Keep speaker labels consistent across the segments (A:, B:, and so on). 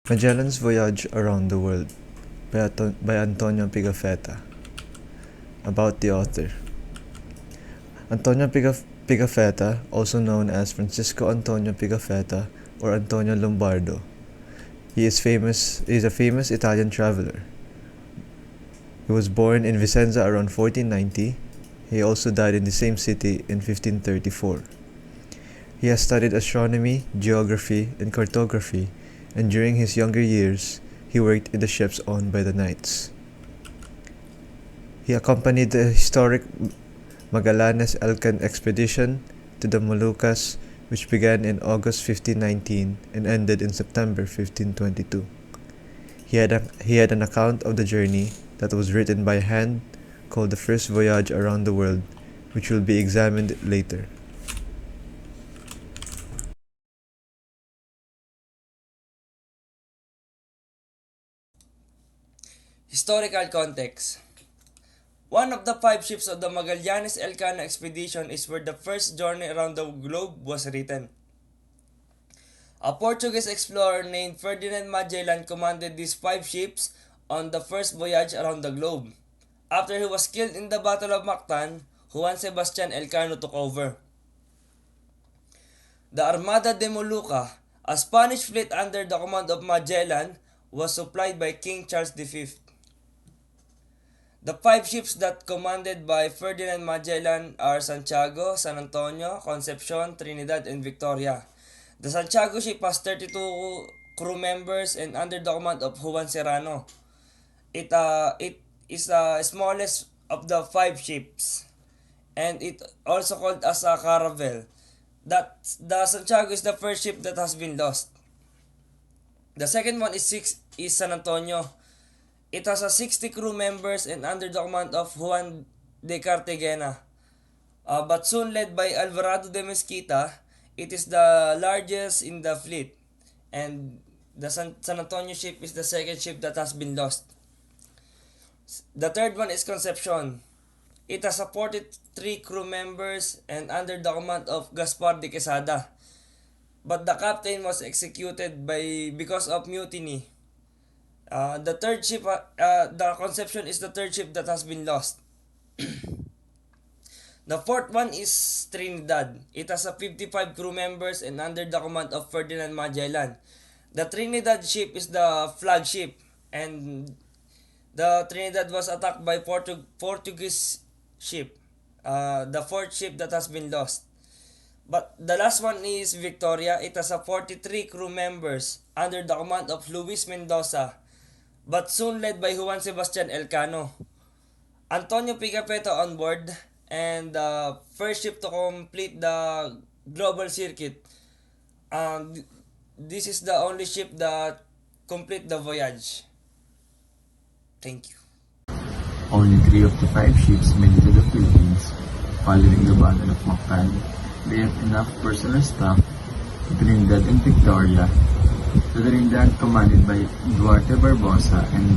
A: Magellan's Voyage Around the World by Antonio Pigafetta. About the author. Antonio Pigafetta, also known as Francisco Antonio Pigafetta or Antonio Lombardo. He is a famous Italian traveler. He was born in Vicenza around 1490. He also died in the same city in 1534. He has studied astronomy, geography, and cartography, and during his younger years, he worked in the ships owned by the knights. He accompanied the historic Magellan'S expedition to the Moluccas, which began in August 1519 and ended in September 1522. He had an account of the journey that was written by hand called The First Voyage Around the World, which will be examined later.
B: Historical context. One of the 5 ships of the Magellan'S expedition is where the first journey around the globe was written. A Portuguese explorer named Ferdinand Magellan commanded these 5 ships on the first voyage around the globe. After he was killed in the Battle of Mactan, Juan Sebastian Elcano took over. The Armada de Molucca, a Spanish fleet under the command of Magellan, was supplied by King Charles V. The 5 ships that commanded by Ferdinand Magellan are Santiago, San Antonio, Concepcion, Trinidad, and Victoria. The Santiago ship has 32 crew members and under the command of Juan Serrano. It is the smallest of the 5 ships, and it also called as a caravel. The Santiago is the first ship that has been lost. The second one is San Antonio. It has 60 crew members and under the command of Juan de Cartagena. But soon led by Alvarado de Mesquita, it is the largest in the fleet. And the San Antonio ship is the second ship that has been lost. The third one is Concepcion. It has 43 crew members and under the command of Gaspar de Quesada. But the captain was executed because of mutiny. The third ship, the Concepcion is the third ship that has been lost. The fourth one is Trinidad. It has 55 crew members and under the command of Ferdinand Magellan. The Trinidad ship is the flagship, and the Trinidad was attacked by Portuguese ship. The fourth ship that has been lost. But the last one is Victoria. It has 43 crew members under the command of Luis Mendoza, but soon led by Juan Sebastian Elcano. Antonio Pigafetta on board, and the first ship to complete the global circuit. This is the only ship that complete the voyage. Thank you.
C: Only 3 of the 5 ships made it to the Philippines following the Battle of Mactan. They have enough personal staff to Trinidad and Victoria. The Trinidad commanded by Duarte Barbosa and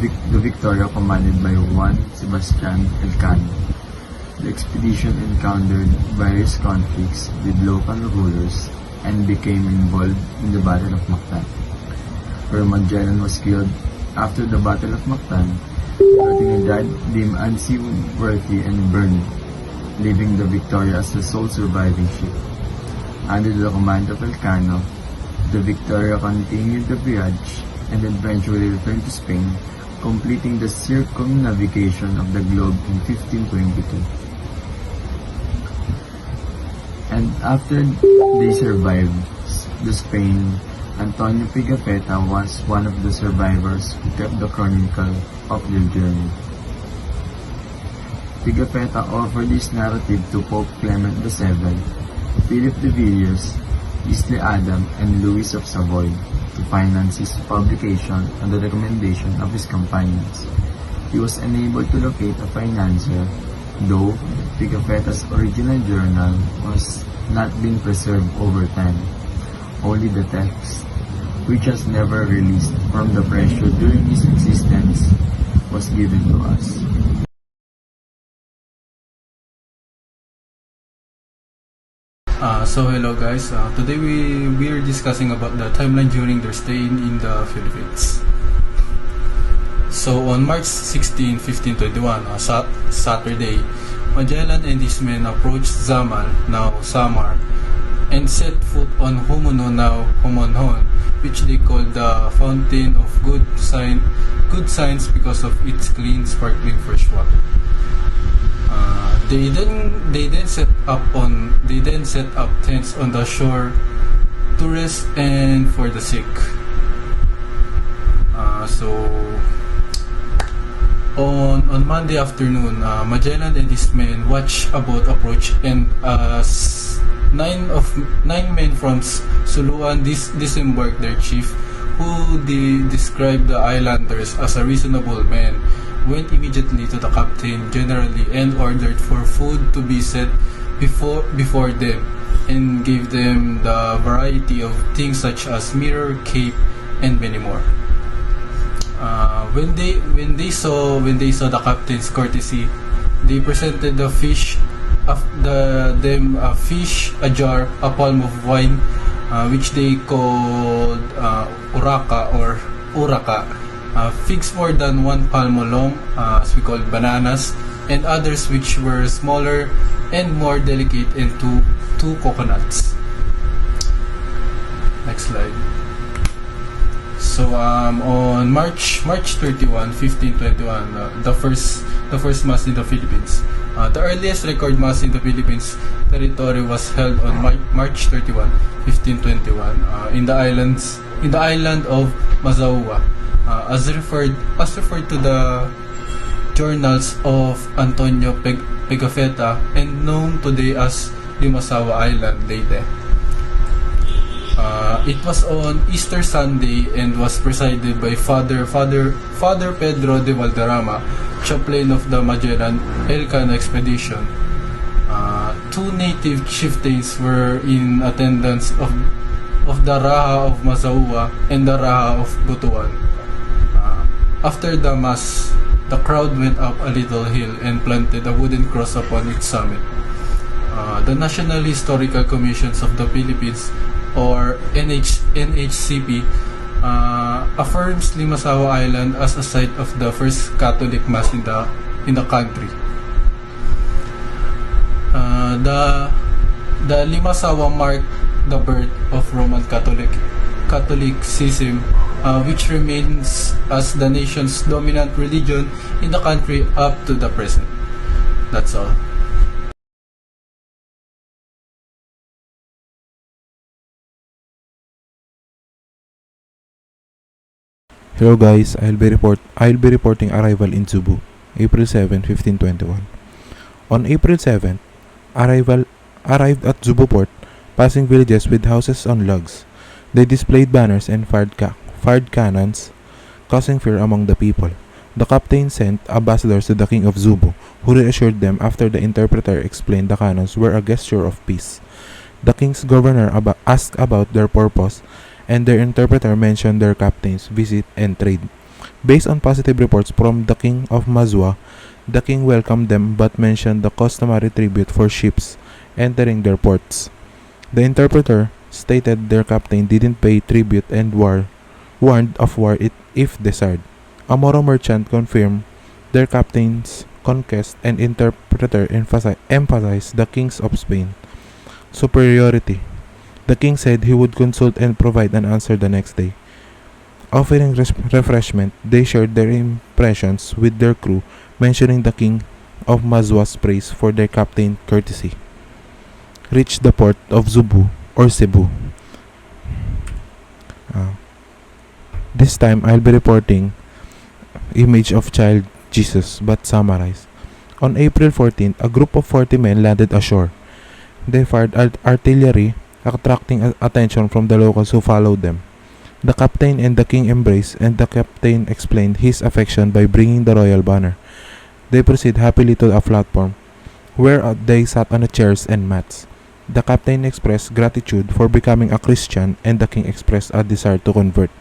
C: the Victoria commanded by Juan Sebastian Elcano. The expedition encountered various conflicts with local rulers and became involved in the Battle of Mactan, where Magellan was killed. After the Battle of Mactan, the Trinidad deemed unseaworthy and burned, leaving the Victoria as the sole surviving ship. Under the command of Elcano, the Victoria continued the voyage and eventually returned to Spain, completing the circumnavigation of the globe in 1522. And after they survived the Spain, Antonio Pigafetta was one of the survivors who kept the chronicle of their journey. Pigafetta offered this narrative to Pope Clement VII, Philip de Villiers, Isle Adam, and Louis of Savoy to finance his publication on the recommendation of his companions. He was unable to locate a financier, though Pigafetta's original journal was not being preserved over time. Only the text, which was never released from the pressure during his existence, was given to us.
D: So hello guys, today we are discussing about the timeline during their stay in the Philippines. So on March 16, 1521, Saturday, Magellan and his men approached Zamal, now Samar, and set foot on Humuno, now Humonhon, which they called the Fountain of Good Signs because of its clean, sparkling fresh water. They then set up tents on the shore to rest and for the sick. So on Monday afternoon, Magellan and his men watched a boat approach, and nine men from Suluan disembarked their chief, who described the islanders as a reasonable man, went immediately to the captain generally and ordered for food to be set before them, and gave them the variety of things such as mirror, cape, and many more. When they saw the captain's courtesy, they presented the fish, a fish, a jar, a palm of wine, which they called uraka or uraka, figs more than 1 palmo long, as we call bananas, and others which were smaller and more delicate, and two coconuts. Next slide. So on March 31, 1521, the first mass in the Philippines. The earliest record mass in the Philippines territory was held on March 31, 1521, in the island of Mazaua, as referred to the journals of Antonio Pigafetta, and known today as Limasawa Island, Leyte. It was on Easter Sunday and was presided by Father Pedro de Valderrama, chaplain of the Magellan Elcano expedition. Two native chieftains were in attendance of the Raha of Mazaua and the Raha of Butuan. After the mass, the crowd went up a little hill and planted a wooden cross upon its summit. The National Historical Commissions of the Philippines, or NHCP, affirms Limasawa Island as a site of the first Catholic Mass in the country. The Limasawa marked the birth of Roman Catholicism, which remains as the nation's dominant religion in the country up to the present. That's all.
E: Hello guys, I'll be reporting arrival in Cebu, April 7, 1521. On April 7, arrived at Cebu port, passing villages with houses on logs. They displayed banners and fired cannons, causing fear among the people. The captain sent ambassadors to the king of Cebu, who reassured them after the interpreter explained the cannons were a gesture of peace. The king's governor asked about their purpose, and their interpreter mentioned their captain's visit and trade. Based on positive reports from the king of Mazua, the king welcomed them but mentioned the customary tribute for ships entering their ports. The interpreter stated their captain didn't pay tribute and warned of war if desired. A Moro merchant confirmed their captain's conquest, and interpreter emphasized the king's of Spain superiority. The king said he would consult and provide an answer the next day. Offering refreshment, they shared their impressions with their crew, mentioning the king of Mazua's praise for their captain's courtesy. Reached the port of Cebu. This time I'll be reporting image of child Jesus, but summarized. On April 14, a group of 40 men landed ashore. They fired artillery, attracting attention from the locals who followed them. The captain and the king embraced, and the captain explained his affection by bringing the royal banner. They proceeded happily to a platform, where they sat on the chairs and mats. The captain expressed gratitude for becoming a Christian, and the king expressed a desire to convert.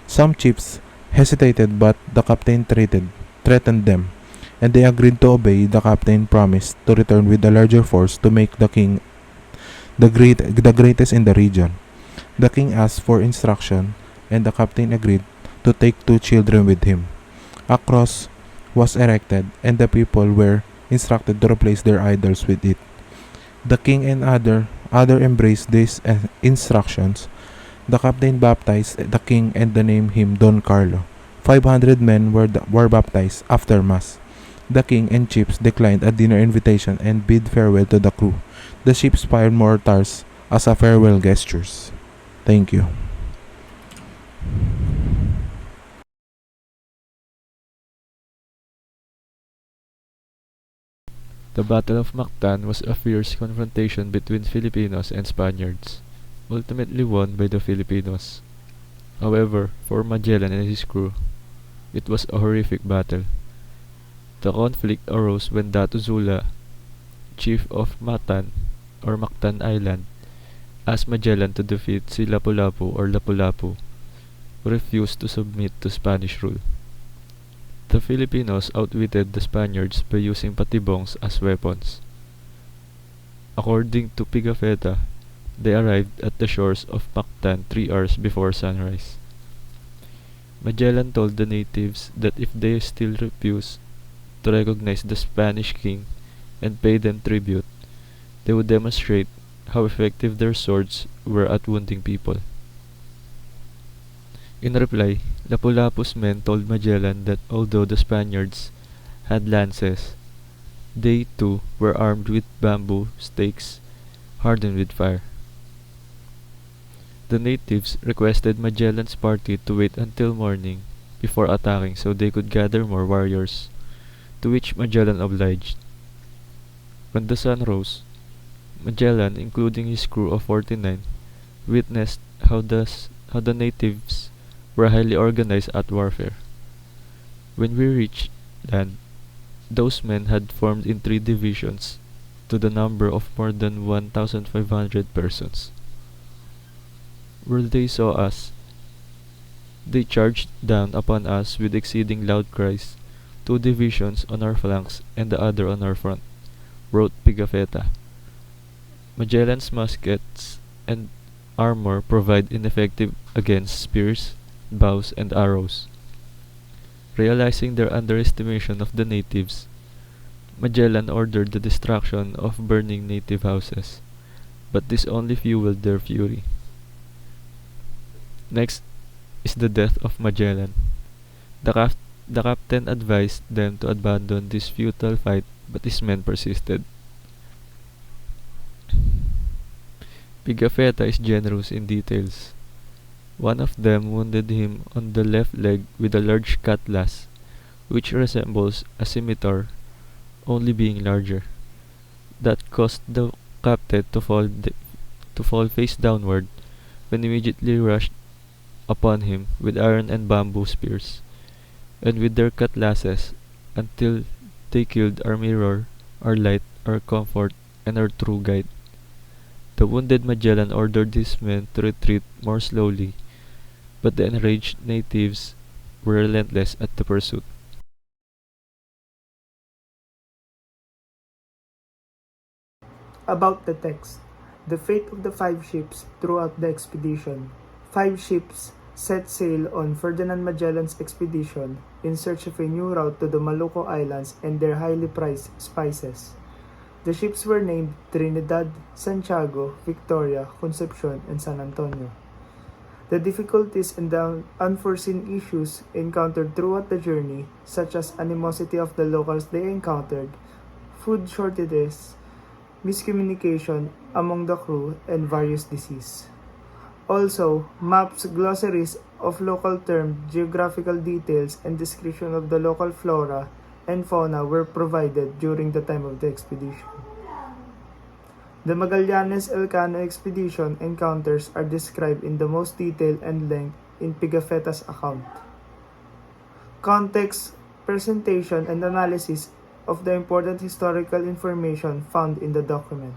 E: Some chiefs hesitated, but the captain threatened them, and they agreed to obey. The captain promised to return with a larger force to make the king the greatest in the region. The king asked for instruction, and the captain agreed to take 2 children with him. A cross was erected, and the people were instructed to replace their idols with it. The king and other embraced these instructions. The captain baptized the king and named him Don Carlo. 500 men were baptized after mass. The king and chiefs declined a dinner invitation and bid farewell to the crew. The ships fired mortars as a farewell gestures. Thank you.
F: The Battle of Mactan was a fierce confrontation between Filipinos and Spaniards, ultimately won by the Filipinos. However, for Magellan and his crew, it was a horrific battle. The conflict arose when Datu Zula, chief of Mactan Island, asked Magellan to defeat si Lapu-Lapu or Lapu-Lapu, who refused to submit to Spanish rule. The Filipinos outwitted the Spaniards by using patibongs as weapons. According to Pigafetta, they arrived at the shores of Mactan 3 hours before sunrise. Magellan told the natives that if they still refused to recognize the Spanish king and pay them tribute, they would demonstrate how effective their swords were at wounding people. In reply, Lapu-Lapu's men told Magellan that although the Spaniards had lances, they too were armed with bamboo stakes hardened with fire. The natives requested Magellan's party to wait until morning before attacking so they could gather more warriors, to which Magellan obliged. When the sun rose, Magellan, including his crew of 49, witnessed how the natives were highly organized at warfare. When we reached land, those men had formed in 3 divisions to the number of more than 1,500 persons. When they saw us, they charged down upon us with exceeding loud cries, 2 divisions on our flanks and the other on our front, wrote Pigafetta. Magellan's muskets and armor provide ineffective against spears, bows, and arrows. Realizing their underestimation of the natives, Magellan ordered the destruction of burning native houses, but this only fueled their fury. Next is the death of Magellan. The captain advised them to abandon this futile fight, but his men persisted. Pigafetta is generous in details. One of them wounded him on the left leg with a large cutlass, which resembles a scimitar, only being larger. That caused the captain to fall face downward, when immediately rushed upon him with iron and bamboo spears, and with their cutlasses, until they killed our mirror, our light, our comfort, and our true guide. The wounded Magellan ordered his men to retreat more slowly, but the enraged natives were relentless at the pursuit.
G: About the text, the fate of the 5 ships throughout the expedition. 5 ships set sail on Ferdinand Magellan's expedition in search of a new route to the Maluku Islands and their highly prized spices. The ships were named Trinidad, Santiago, Victoria, Concepcion, and San Antonio. The difficulties and the unforeseen issues encountered throughout the journey, such as animosity of the locals they encountered, food shortages, miscommunication among the crew, and various disease. Also, maps, glossaries of local terms, geographical details, and description of the local flora and fauna were provided during the time of the expedition. The Magellan'S Elcano expedition encounters are described in the most detail and length in Pigafetta's account. Context, presentation, and analysis of the important historical information found in the document.